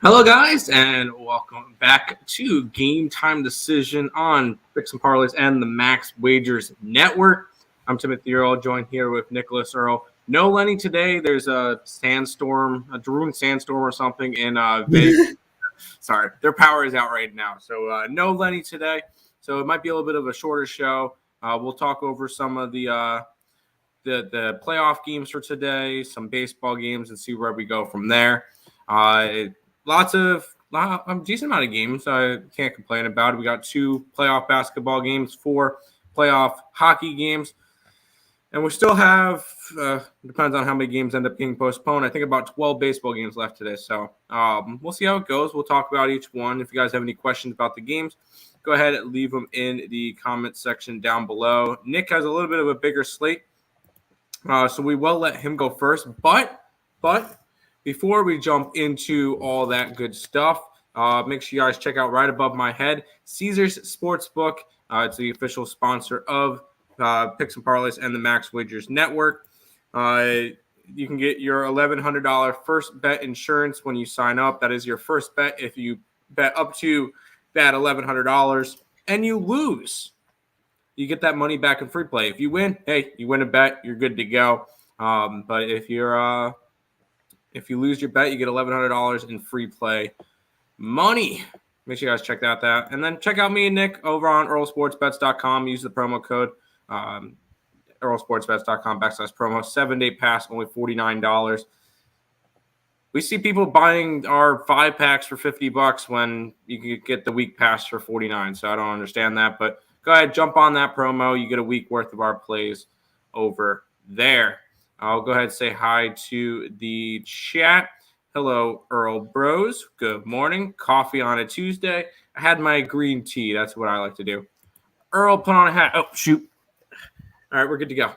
Hello, guys, and welcome back to Game Time Decision on Picks and Parlays and the Max Wagers Network. I'm Timothy Earl, joined here with Nicholas Earl. No Lenny today. There's a sandstorm, a Daroon sandstorm or something in Vegas. Sorry, their power is out right now, so no Lenny today. So it might be a little bit of a shorter show. We'll talk over some of the playoff games for today, some baseball games, and see where we go from there. A decent amount of games. I can't complain about it. We got 2 playoff basketball games, 4 playoff hockey games, and we still have, depends on how many games end up getting postponed, I think about 12 baseball games left today. So we'll see how it goes. We'll talk about each one. If you guys have any questions about the games, go ahead and leave them in the comment section down below. Nick has a little bit of a bigger slate, so we will let him go first. But before we jump into all that good stuff, make sure you guys check out right above my head, Caesars Sportsbook. It's the official sponsor of Picks and Parlays and the Max Wagers Network. You can get your $1,100 first bet insurance when you sign up. That is your first bet if you bet up to that $1,100 and you lose. You get that money back in free play. If you win, hey, you win a bet, you're good to go. But if you lose your bet, you get $1,100 in free play money. Make sure you guys check out that. And then check out me and Nick over on earlsportsbets.com. Use the promo code earlsportsbets.com/promo. 7-day pass, only $49. We see people buying our 5-packs for $50 when you can get the week pass for $49. So I don't understand that. But go ahead, jump on that promo. You get a week worth of our plays over there. I'll go ahead and say hi to the chat. Hello, Earl Bros. Good morning. Coffee on a Tuesday. I had my green tea. That's what I like to do. Earl, put on a hat. Oh, shoot. All right, we're good to go.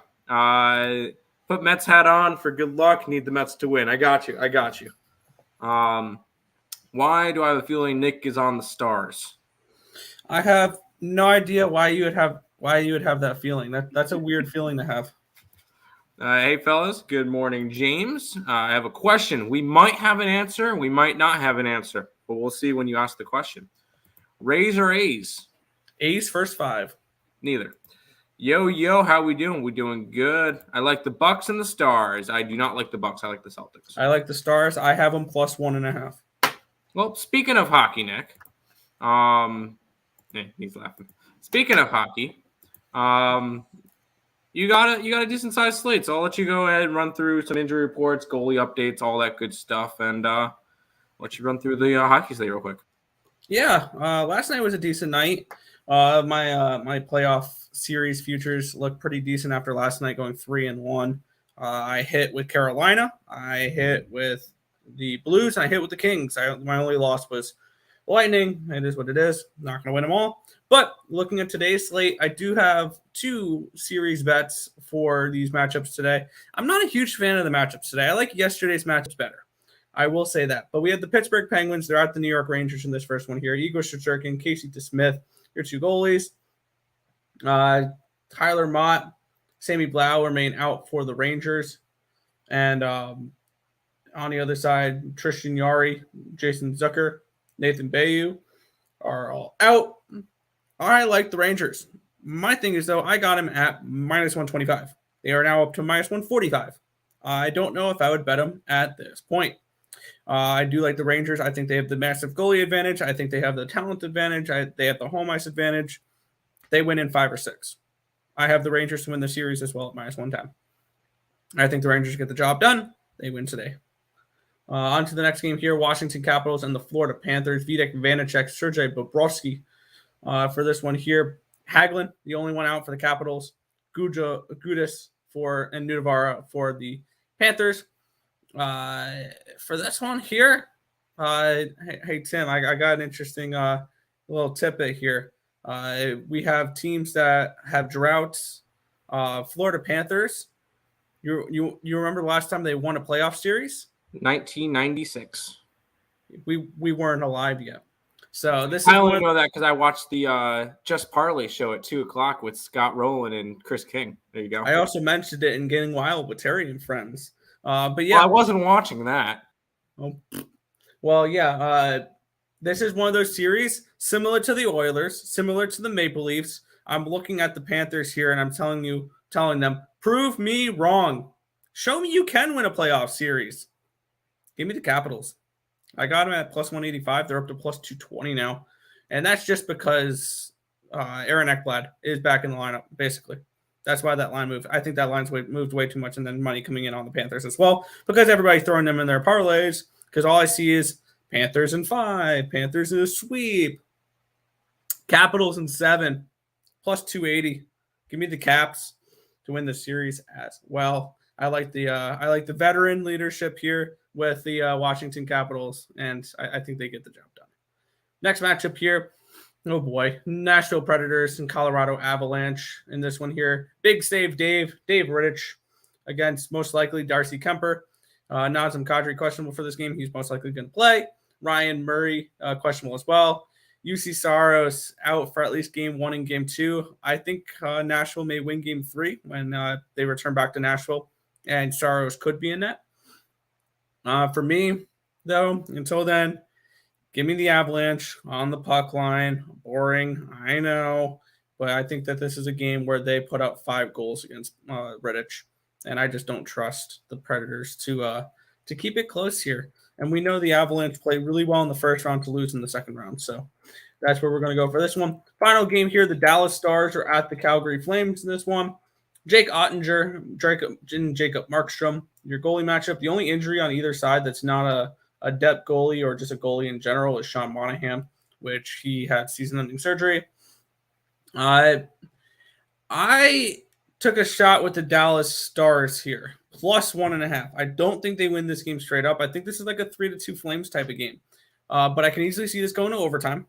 Put Mets hat on for good luck. Need the Mets to win. I got you. Why do I have a feeling Nick is on the Stars? I have no idea why you would have that feeling. That's a weird feeling to have. Hey, fellas. Good morning, James. I have a question. We might have an answer. We might not have an answer, but we'll see when you ask the question. Rays or A's? A's first 5. Neither. Yo, how we doing? We doing good. I like the Bucks and the Stars. I do not like the Bucks. I like the Celtics. I like the Stars. I have them plus 1.5. Well, speaking of hockey, Nick. He's laughing. Speaking of hockey, you got a decent sized slate, so I'll let you go ahead and run through some injury reports, goalie updates, all that good stuff, and let you run through the hockey slate real quick. Yeah, last night was a decent night. My playoff series futures looked pretty decent after last night going 3-1. I hit with Carolina, I hit with the Blues, and I hit with the Kings. My only loss was Lightning. It is what it is. Not going to win them all. But looking at today's slate, I do have 2 series bets for these matchups today. I'm not a huge fan of the matchups today. I like yesterday's matchups better. I will say that. But we have the Pittsburgh Penguins. They're at the New York Rangers in this first one here. Igor Shesterkin, Casey DeSmith, your 2 goalies. Tyler Mott, Sammy Blau remain out for the Rangers. And on the other side, Tristan Jarry, Jason Zucker, Nathan Bayou are all out. I like the Rangers. My thing is, though, I got him at minus 125. They are now up to minus 145. I don't know if I would bet them at this point. I do like the Rangers. I think they have the massive goalie advantage. I think they have the talent advantage. They have the home ice advantage. They win in 5 or 6. I have the Rangers to win the series as well at minus 110. I think the Rangers get the job done. They win today. On to the next game here, Washington Capitals and the Florida Panthers. Vitek Vanacek, Sergei Bobrovsky for this one here. Hagelin, the only one out for the Capitals. Gudis and Nudavara for the Panthers. For this one here, hey Tim, I got an interesting little tidbit here. We have teams that have droughts. Florida Panthers. You remember the last time they won a playoff series? 1996. We weren't alive yet. So this I only know that because I watched the Just Parlay show at 2:00 with Scott Rowland and Chris King. There you go. I also mentioned it in Getting Wild with Terry and Friends. But yeah, well, I wasn't watching that. Oh, Well, yeah. This is one of those series similar to the Oilers, similar to the Maple Leafs. I'm looking at the Panthers here, and I'm telling them, prove me wrong. Show me you can win a playoff series. Give me the Capitals. I got them at plus 185. They're up to plus 220 now. And that's just because Aaron Ekblad is back in the lineup, basically. That's why that line moved. I think that line's moved way too much, and then money coming in on the Panthers as well, because everybody's throwing them in their parlays, because all I see is Panthers in 5, Panthers in a sweep, Capitals in 7, plus 280. Give me the Caps to win the series as well. I like the veteran leadership here with the Washington Capitals, and I think they get the job done. Next matchup here, oh boy, Nashville Predators and Colorado Avalanche in this one here. Big save Dave Rittich against most likely Darcy Kemper. Nazem Kadri questionable for this game. He's most likely going to play. Ryan Murray questionable as well. UC Saros out for at least game 1 and game 2. I think Nashville may win game 3 when they return back to Nashville, and Saros could be in net. For me, though, until then, give me the Avalanche on the puck line. Boring, I know, but I think that this is a game where they put up 5 goals against Rittich, and I just don't trust the Predators to keep it close here. And we know the Avalanche played really well in the first round to lose in the second round, so that's where we're going to go for this one. Final game here, the Dallas Stars are at the Calgary Flames in this one. Jake Ottinger, Jacob Markstrom, your goalie matchup. The only injury on either side that's not a depth goalie or just a goalie in general is Sean Monahan, which he had season-ending surgery. I took a shot with the Dallas Stars here, plus 1.5. I don't think they win this game straight up. I think this is like a 3-2 Flames type of game. But I can easily see this going to overtime.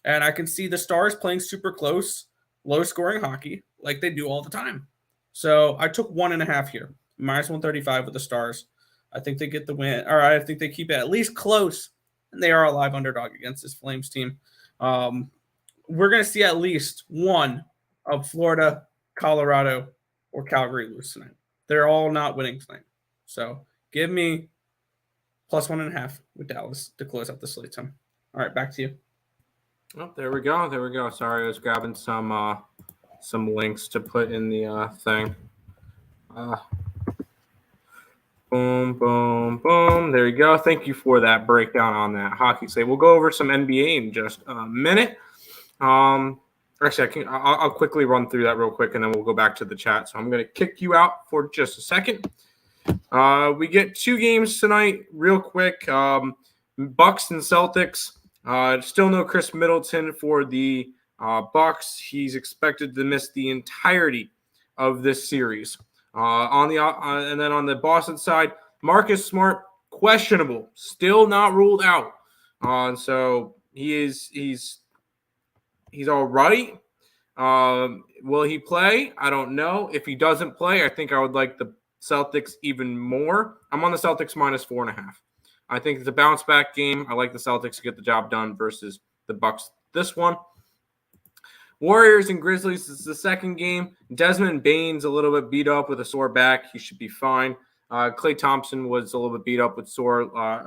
And I can see the Stars playing super close, low-scoring hockey like they do all the time. So I took 1.5 here, minus 135 with the Stars. I think they get the win, or I think they keep it at least close, and they are a live underdog against this Flames team. We're going to see at least one of Florida, Colorado, or Calgary lose tonight. They're all not winning tonight. So give me plus 1.5 with Dallas to close out the slate time. All right, back to you. Oh, there we go. Sorry, I was grabbing some links to put in the thing. Boom. There you go. Thank you for that breakdown on that hockey slate. We'll go over some NBA in just a minute. Actually, I'll quickly run through that real quick, and then we'll go back to the chat. So I'm going to kick you out for just a second. We get 2 games tonight real quick. Bucks and Celtics. Still no Chris Middleton for the Bucks. He's expected to miss the entirety of this series. And then on the Boston side, Marcus Smart questionable, still not ruled out. So he's all right. Will he play? I don't know. If he doesn't play, I think I would like the Celtics even more. I'm on the Celtics minus 4.5. I think it's a bounce back game. I like the Celtics to get the job done versus the Bucks. This one. Warriors and Grizzlies. This is the second game. Desmond Bane's a little bit beat up with a sore back. He should be fine. Klay Thompson was a little bit beat up with a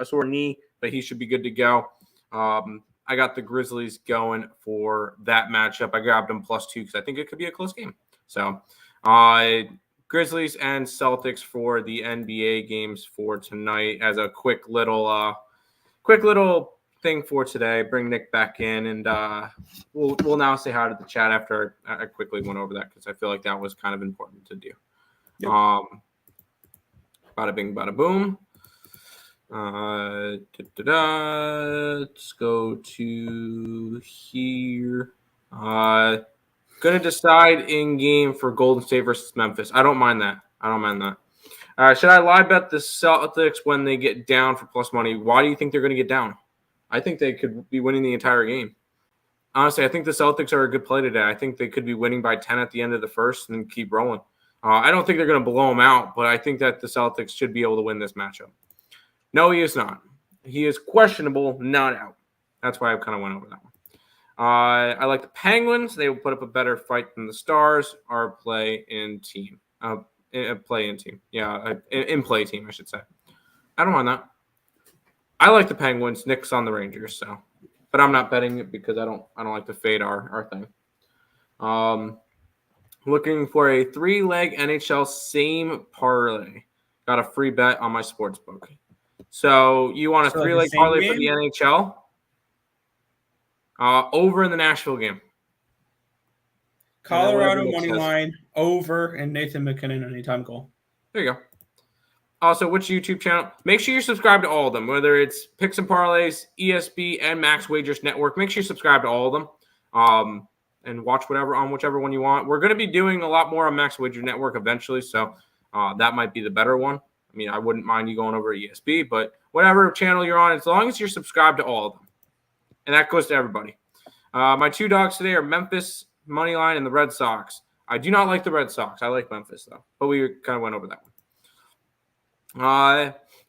sore knee, but he should be good to go. I got the Grizzlies going for that matchup. I grabbed them plus 2 because I think it could be a close game. So Grizzlies and Celtics for the NBA games for tonight as a quick little thing for today. Bring Nick back in, and we'll now say hi to the chat after I quickly went over that because I feel like that was kind of important to do. Yep. Bada bing, bada boom. Let's go to here. Going to decide in game for Golden State versus Memphis. I don't mind that. Should I live bet the Celtics when they get down for plus money? Why do you think they're going to get down? I think they could be winning the entire game. Honestly, I think the Celtics are a good play today. I think they could be winning by 10 at the end of the first and keep rolling. I don't think they're going to blow them out, but I think that the Celtics should be able to win this matchup. No, he is not. He is questionable, not out. That's why I kind of went over that one. I like the Penguins. They will put up a better fight than the Stars. Our play-in team. In play team, I should say. I don't mind that. I like the Penguins. Nick's on the Rangers, so, but I'm not betting it because I don't like to fade our thing. Looking for a 3-leg NHL same parlay. Got a free bet on my sports book. So you want a 3-leg parlay for the NHL? Over in the Nashville game. Colorado money line over and Nathan McKinnon anytime goal. There you go. Also, which YouTube channel? Make sure you're subscribed to all of them, whether it's Picks and Parlays, ESB, and Max Wagers Network. Make sure you subscribe to all of them and watch whichever one you want. We're going to be doing a lot more on Max Wagers Network eventually, so that might be the better one. I mean, I wouldn't mind you going over to ESB, but whatever channel you're on, as long as you're subscribed to all of them. And that goes to everybody. My 2 dogs today are Memphis Moneyline and the Red Sox. I do not like the Red Sox. I like Memphis, though. But we kind of went over that one.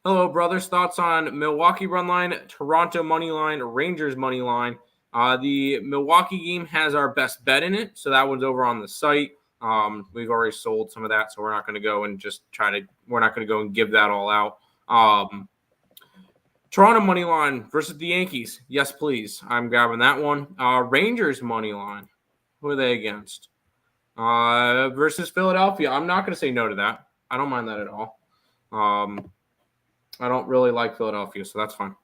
Hello, brothers. Thoughts on Milwaukee run line, Toronto money line, Rangers money line. The Milwaukee game has our best bet in it, so that one's over on the site. We've already sold some of that, so we're not going to go and we're not going to go and give that all out. Toronto money line versus the Yankees. Yes, please. I'm grabbing that one. Rangers money line. Who are they against? Versus Philadelphia. I'm not going to say no to that. I don't mind that at all. I don't really like Philadelphia, so that's fine.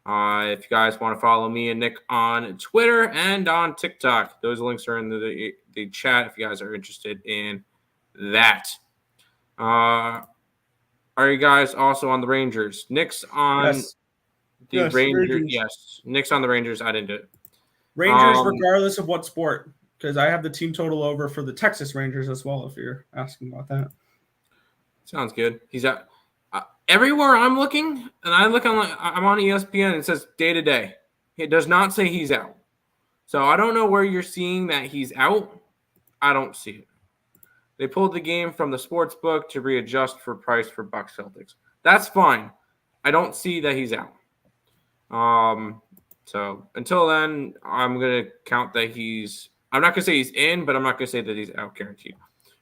If you guys want to follow me and Nick on Twitter and on TikTok, those links are in the chat if you guys are interested in that. Are you guys also on the Rangers? Nick's on the Rangers. Yes, Nick's on the Rangers. I didn't do it. Rangers, regardless of what sport, because I have the team total over for the Texas Rangers as well, if you're asking about that. Sounds good. He's at everywhere I'm looking, and I'm on ESPN. It says day to day. It does not say he's out. So I don't know where you're seeing that he's out. I don't see it. They pulled the game from the sports book to readjust for price for Bucks Celtics. That's fine. I don't see that he's out. So until then, I'm gonna count that I'm not gonna say he's in, but I'm not gonna say that he's out guaranteed.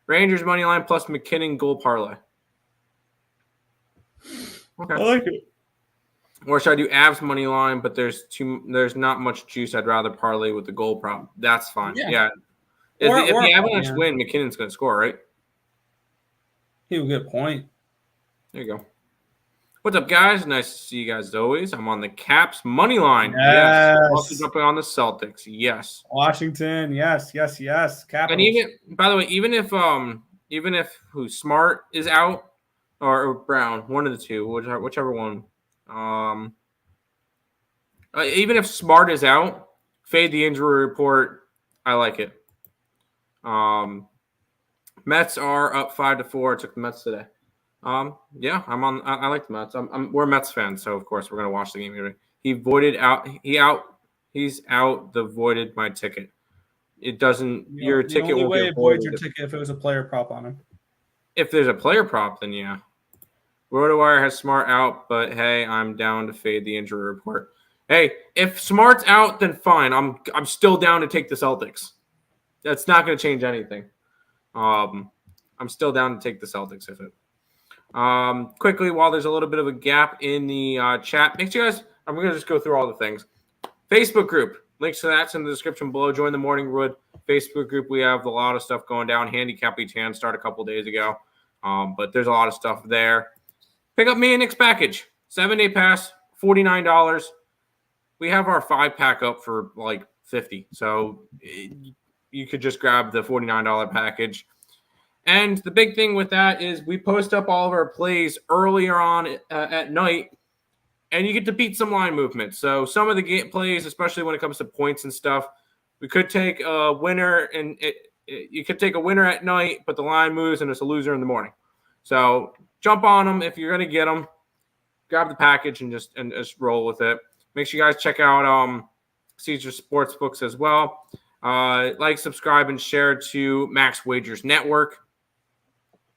Rangers money line plus McKinnon goal parlay. Okay. I like it. Or should I do Avs money line? But there's not much juice. I'd rather parlay with the goal prop. That's fine. Yeah. If the Avalanche win, McKinnon's going to score, right? He'll get a point. There you go. What's up, guys? Nice to see you guys as always. I'm on the Caps money line. Yes. Also jumping on the Celtics. Yes. Washington. Yes. Capitals. And by the way, even if Smart is out or Brown, one of the two, whichever one. Even if Smart is out, fade the injury report. I like it. Mets are up 5-4. I took the Mets today. Yeah, I like the Mets. We're Mets fans, so of course we're gonna watch the game. He's out. Voided my ticket. It doesn't. Your ticket won't get voided. Your ticket if it was a player prop on him. If there's a player prop, then yeah. RotoWire has Smart out, but hey, I'm down to fade the injury report. Hey, if Smart's out, then fine. I'm still down to take the Celtics. That's not going to change anything. I'm still down to take the Celtics if it. Quickly, while there's a little bit of a gap in the chat, make sure you guys. I'm going to just go through all the things. Facebook group, links to that's in the description below. Join the Morning Wood Facebook group. We have a lot of stuff going down. Handicap Weekend started a couple days ago, but there's a lot of stuff there. Pick up me and Nick's package. 7-day pass, $49. We have our 5-pack up for like $50. So you could just grab the $49 package. And the big thing with that is we post up all of our plays earlier on at night, and you get to beat some line movement. So some of the plays, especially when it comes to points and stuff, we could take a winner, and you could take a winner at night, but the line moves and it's a loser in the morning. So jump on them if you're going to get them. Grab the package and just roll with it. Make sure you guys check out Caesar Sportsbooks as well. Like, subscribe, and share to Max Wagers Network.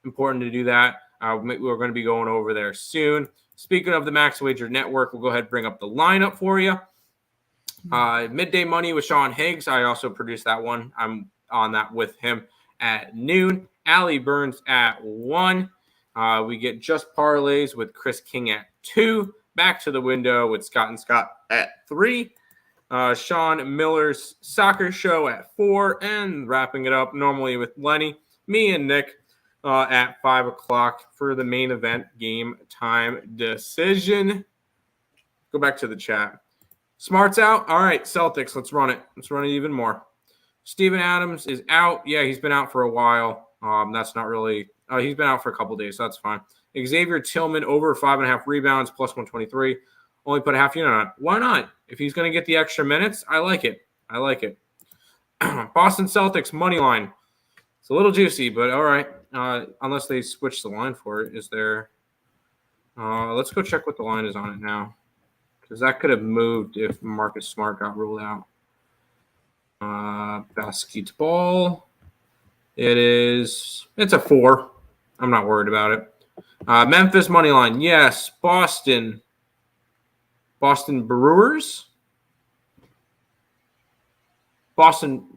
Important to do that. We're going to be going over there soon. Speaking of the Max Wager Network, we'll go ahead and bring up the lineup for you. Midday Money with Sean Higgs. I also produced that one. I'm on that with him at noon. Allie Burns at 1. We get Just Parlays with Chris King at 2. back to the window with Scott and Scott at 3. Sean Miller's soccer show at 4. And wrapping it up normally with Lenny, me, and Nick at 5 o'clock for the main event game time decision. Go back to the chat. Smart's out. All right, Celtics, let's run it. Let's run it even more. Steven Adams is out. Yeah, he's been out for a while. That's not really he's been out for a couple days, so that's fine. Xavier Tillman over 5.5 rebounds, plus 123. Only put a half unit on it. Why not? If he's going to get the extra minutes, I like it. Boston Celtics money line. It's a little juicy, but all right. Unless they switch the line for it. Is there let's go check what the line is on it now. Because that could have moved if Marcus Smart got ruled out. Basketball. It's a 4. I'm not worried about it. Memphis money line. Yes. Boston Brewers.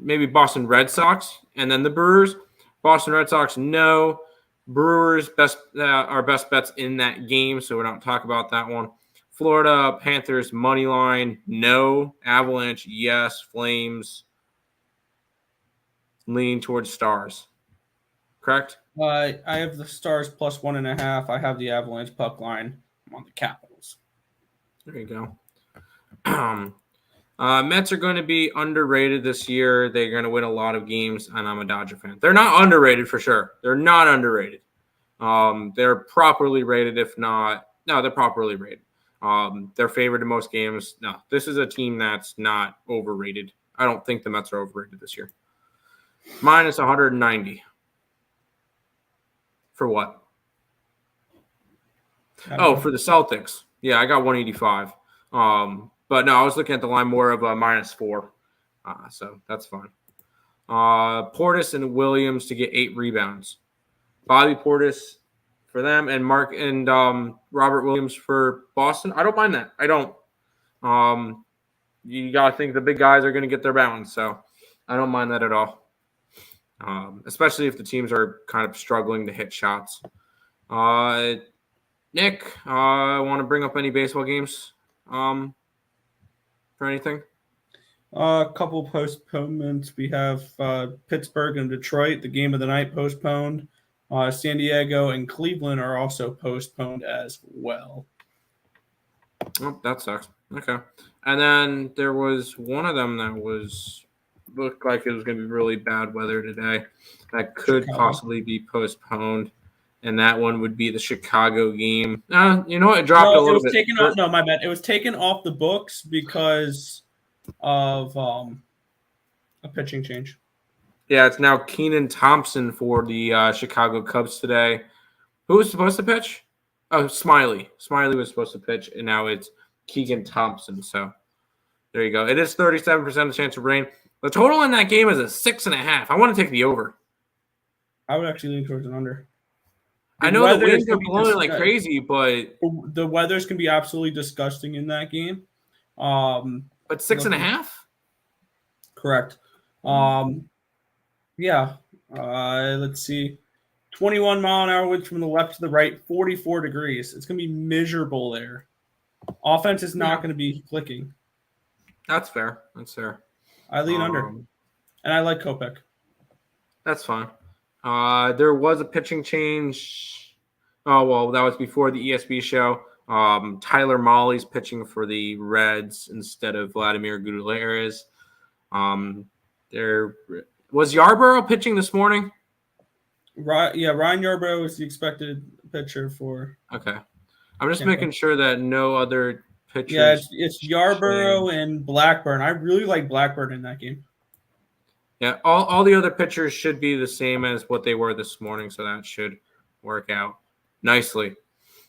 Maybe Boston Red Sox, and then the Brewers. Boston Red Sox, no. Brewers, our best bets in that game, so we don't talk about that one. Florida Panthers money line, no. Avalanche, yes. Flames, leaning towards Stars. Correct? I have the Stars plus 1.5. I have the Avalanche puck line. I'm on the Capitals. There you go. Mets are going to be underrated this year. They're going to win a lot of games, and I'm a Dodger fan. They're not underrated for sure. They're not underrated. They're properly rated, if not. No, they're properly rated. They're favored in most games. No, this is a team that's not overrated. I don't think the Mets are overrated this year. Minus 190. For what? Oh, for the Celtics. Yeah, I got 185. But no, I was looking at the line more of a -4. So that's fine. Portis and Williams to get 8 rebounds. Bobby Portis for them and Mark and Robert Williams for Boston. I don't mind that. I don't. You got to think the big guys are going to get their balance. So I don't mind that at all. Especially if the teams are kind of struggling to hit shots. Nick, want to bring up any baseball games for anything? A couple postponements. We have Pittsburgh and Detroit, the game of the night postponed. San Diego and Cleveland are also postponed as well. Oh, that sucks. Okay. And then there was one of them that looked like it was going to be really bad weather today. That could possibly be postponed. And that one would be the Chicago game. You know what? It dropped a little bit. No, my bad. It was taken off the books because of a pitching change. Yeah, it's now Keenan Thompson for the Chicago Cubs today. Who was supposed to pitch? Oh, Smiley. Smiley was supposed to pitch, and now it's Keegan Thompson. So there you go. It is 37% chance of rain. The total in that game is a 6.5. I want to take the over. I would actually lean towards an under. I know the winds are blowing like crazy, but the weather's can be absolutely disgusting in that game. But 6.5? Correct. Yeah. Let's see. 21 mile an hour winds from the left to the right, 44 degrees. It's going to be miserable there. Offense is not going to be clicking. That's fair. I lean under. And I like Kopech. That's fine. There was a pitching change. Oh, well, that was before the ESB show. Tyler Molly's pitching for the Reds instead of Vladimir Gutierrez. There was Yarborough pitching this morning. Right, yeah, Ryan Yarborough is the expected pitcher for. Okay, I'm just making sure that no other pitchers. Yeah, it's Yarborough and Blackburn. I really like Blackburn in that game. Yeah, all the other pitchers should be the same as what they were this morning, so that should work out nicely.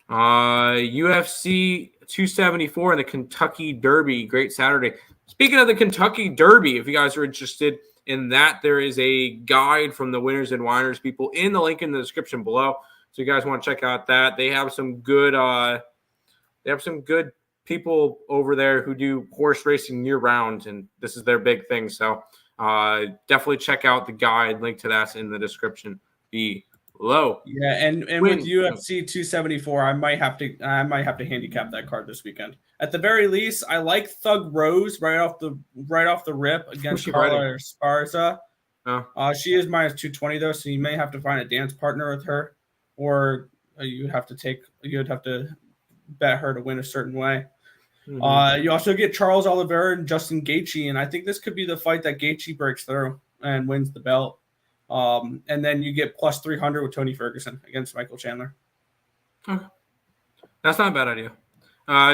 UFC 274 and the Kentucky Derby. Great Saturday. Speaking of the Kentucky Derby, if you guys are interested in that, there is a guide from the Winners and Whiners people in the link in the description below. So you guys want to check out that. They have some good people over there who do horse racing year round, and this is their big thing. So definitely check out the guide. Link to that's in the description below. low. Yeah, and Win. with UFC 274, I might have to handicap that card this weekend. At the very least, I like Thug Rose right off the rip against Carla Esparza. Oh. She is minus 220 though, so you may have to find a dance partner with her, or you'd have to bet her to win a certain way. Mm-hmm. You also get Charles Oliveira and Justin Gaethje, and I think this could be the fight that Gaethje breaks through and wins the belt. And then you get plus 300 with Tony Ferguson against Michael Chandler. Okay. That's not a bad idea.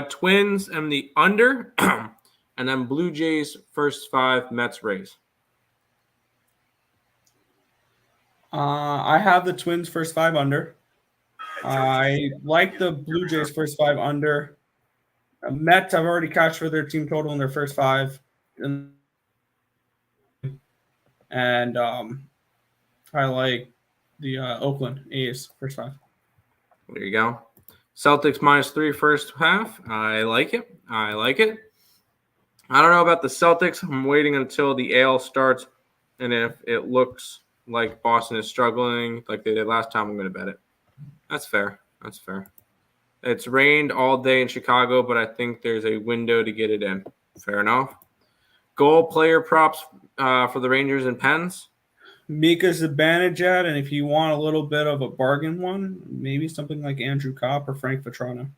Twins and the under, and then Blue Jays first 5, Mets Rays. I have the Twins first 5 under. I like the Blue Jays first 5 under. Mets, I've already cashed for their team total in their first 5. And I like the Oakland A's first 5. There you go. Celtics -3 first half. I like it. I don't know about the Celtics. I'm waiting until the AL starts. And if it looks like Boston is struggling like they did last time, I'm going to bet it. That's fair. It's rained all day in Chicago, but I think there's a window to get it in. Fair enough. Goal player props for the Rangers and Pens. Mika Zibanejad, and if you want a little bit of a bargain one, maybe something like Andrew Kopp or Frank Vetrano.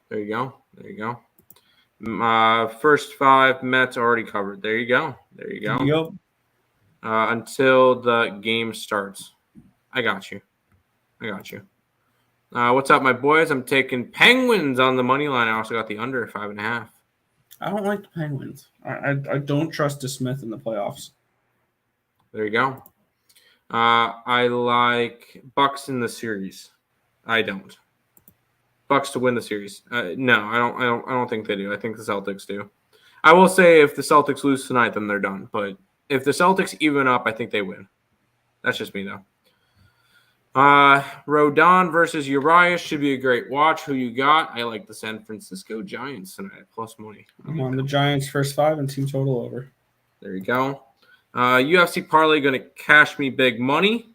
There you go. First 5 Mets already covered. There you go. Yep. Until the game starts. I got you. What's up, my boys? I'm taking Penguins on the money line. I also got the under 5.5. I don't like the Penguins. I don't trust DeSmith in the playoffs. There you go. I like Bucks in the series. I don't. Bucks to win the series. No, I don't think they do. I think the Celtics do. I will say if the Celtics lose tonight, then they're done. But if the Celtics even up, I think they win. That's just me, though. Rodon versus Urias should be a great watch. Who you got? I like the San Francisco Giants tonight, plus money. I'm on the Giants first 5 and team total over. There you go. UFC parlay going to cash me big money.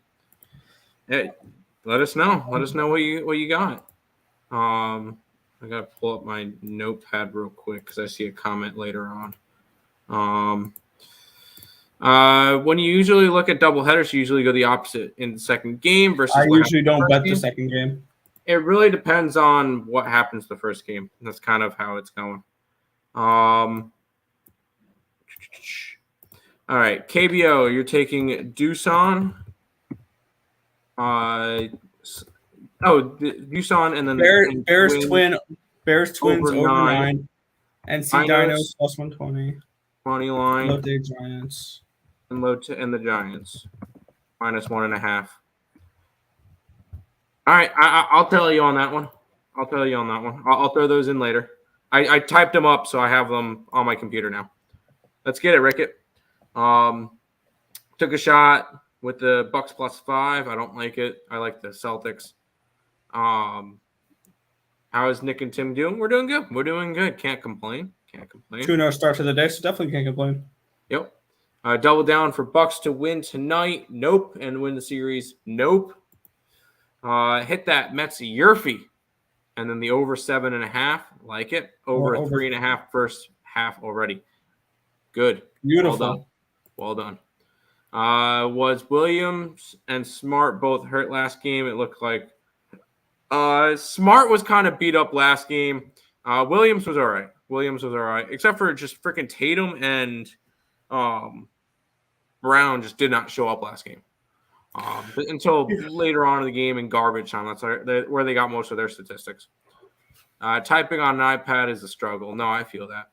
Hey, let us know. Let us know what you got. I got to pull up my notepad real quick because I see a comment later on. When you usually look at doubleheaders, you usually go the opposite in the second game versus. I usually don't bet the second game. It really depends on what happens the first game. That's kind of how it's going. All right, KBO, you're taking Doosan. Doosan and then Bears Twins over 9. NC Dinos plus 120. Money line. Low day Giants. And the Giants minus 1.5. All right, I'll tell you on that one. I'll throw those in later. I typed them up, so I have them on my computer now. Let's get it, Rickett. Took a shot with the Bucks plus 5. I don't like it. I like the Celtics. How is Nick and Tim doing? We're doing good. Can't complain. 2-0 start to the day, so definitely can't complain. Yep. Double down for Bucks to win tonight. Nope. And win the series. Nope. Hit that Mets Yurfie. And then the over 7.5. Like it. Over 3.5 first half already. Good. Beautiful. Well done. Was Williams and Smart both hurt last game? It looked like Smart was kind of beat up last game. Williams was all right. Except for just freaking Tatum and Brown just did not show up last game. Until later on in the game in garbage time. That's where they got most of their statistics. Typing on an iPad is a struggle. No, I feel that.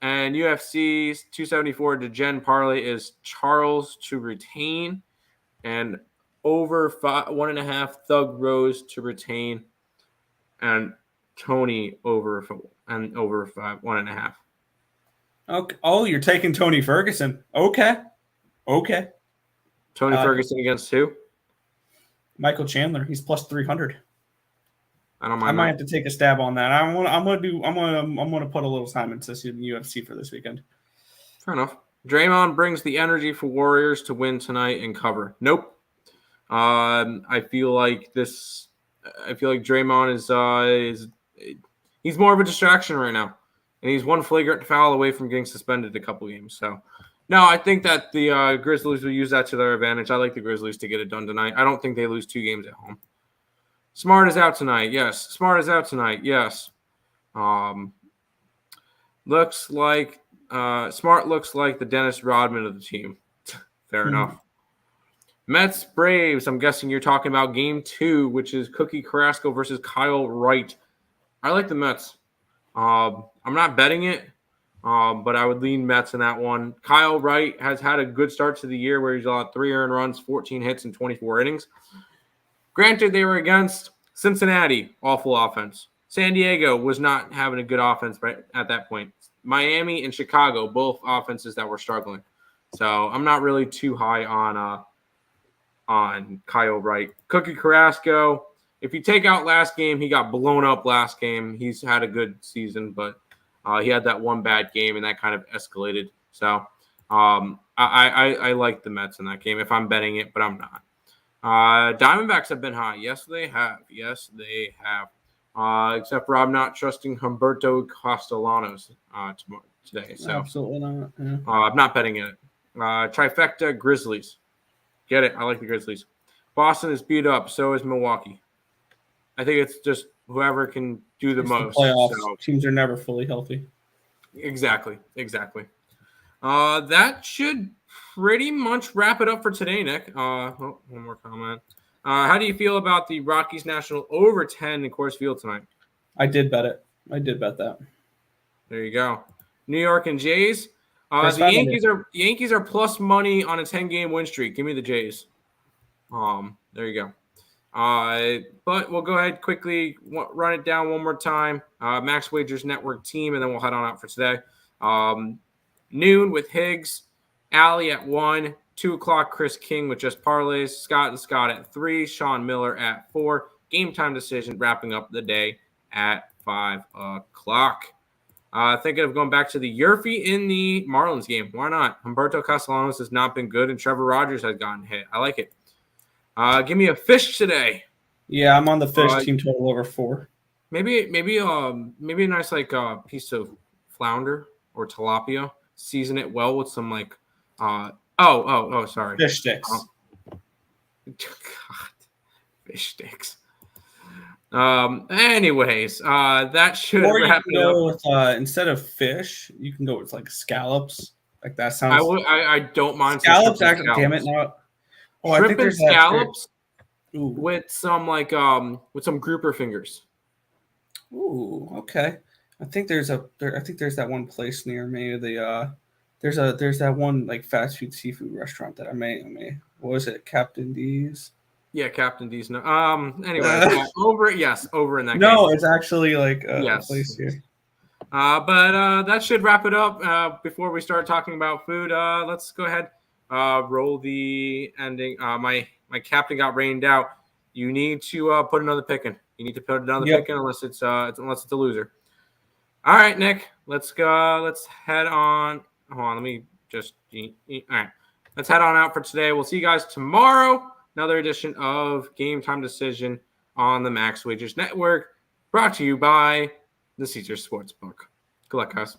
And UFC 274 Degen parlay is Charles to retain and over 1.5 Thug Rose to retain and Tony over 1.5. Okay. Oh, you're taking Tony Ferguson. Okay. Tony Ferguson against who? Michael Chandler. He's plus 300. I don't mind. I might have to take a stab on that. I'm gonna put a little time into the UFC for this weekend. Fair enough. Draymond brings the energy for Warriors to win tonight and cover. Nope. I feel like Draymond is he's more of a distraction right now, and he's one flagrant foul away from getting suspended a couple games. So, no, I think that the Grizzlies will use that to their advantage. I like the Grizzlies to get it done tonight. I don't think they lose 2 games at home. Smart is out tonight. Yes. Smart is out tonight. Yes. Looks like Smart looks like the Dennis Rodman of the team. Fair enough. Mets Braves. I'm guessing you're talking about game 2, which is Cookie Carrasco versus Kyle Wright. I like the Mets. I'm not betting it, but I would lean Mets in that one. Kyle Wright has had a good start to the year where he's allowed 3 earned runs, 14 hits, and 24 innings. Granted, they were against Cincinnati, awful offense. San Diego was not having a good offense right at that point. Miami and Chicago, both offenses that were struggling. So I'm not really too high on Kyle Wright. Cookie Carrasco, if you take out last game, he got blown up last game. He's had a good season, but he had that one bad game, and that kind of escalated. So I like the Mets in that game if I'm betting it, but I'm not. Diamondbacks have been high. Yes, they have. Except for I'm not trusting Humberto Castellanos today. So absolutely not. Yeah. I'm not betting it. Trifecta Grizzlies. Get it. I like the Grizzlies. Boston is beat up. So is Milwaukee. I think it's just whoever can do the most. Playoffs. So. Teams are never fully healthy. Exactly. That should pretty much wrap it up for today, Nick. One more comment. How do you feel about the Rockies National over 10 in Coors Field tonight? I did bet it. I did bet that. There you go. New York and Jays. The Yankees are plus money on a 10-game win streak. Give me the Jays. There you go. But we'll go ahead quickly run it down one more time. Max Wagers Network team, and then we'll head on out for today. Noon with Higgs, Allie at 1, 2 o'clock Chris King with just parlays, Scott and Scott at 3, Sean Miller at 4. Game time decision wrapping up the day at 5 o'clock. Thinking of going back to the Yurfie in the Marlins game. Why not? Humberto Castellanos has not been good, and Trevor Rogers has gotten hit. I like it. Give me a fish today. Yeah, I'm on the fish team total over 4. Maybe a nice piece of flounder or tilapia. Season it well with some sorry. Fish sticks. God, fish sticks. Anyways, that should wrap it up. With, instead of fish, you can go with scallops. Like that sounds. I don't mind scallops. Damn it! Now, shrimp I think and scallops with some with some grouper fingers. Ooh, okay. I think there's that one place near me. There's that one fast food seafood restaurant that I may. What was it? Captain D's. Yeah, Captain D's. No. Anyway, over in that. No, game. It's actually a place here. But that should wrap it up. Before we start talking about food, let's go ahead. Roll the ending. My captain got rained out. You need to put another pick in. You need to put another pick in unless it's a loser. All right, Nick. Let's go. Let's head on. Hold on. Let me just. All right. Let's head on out for today. We'll see you guys tomorrow. Another edition of Game Time Decision on the Max Wagers Network, brought to you by the Caesars Sportsbook. Good luck, guys.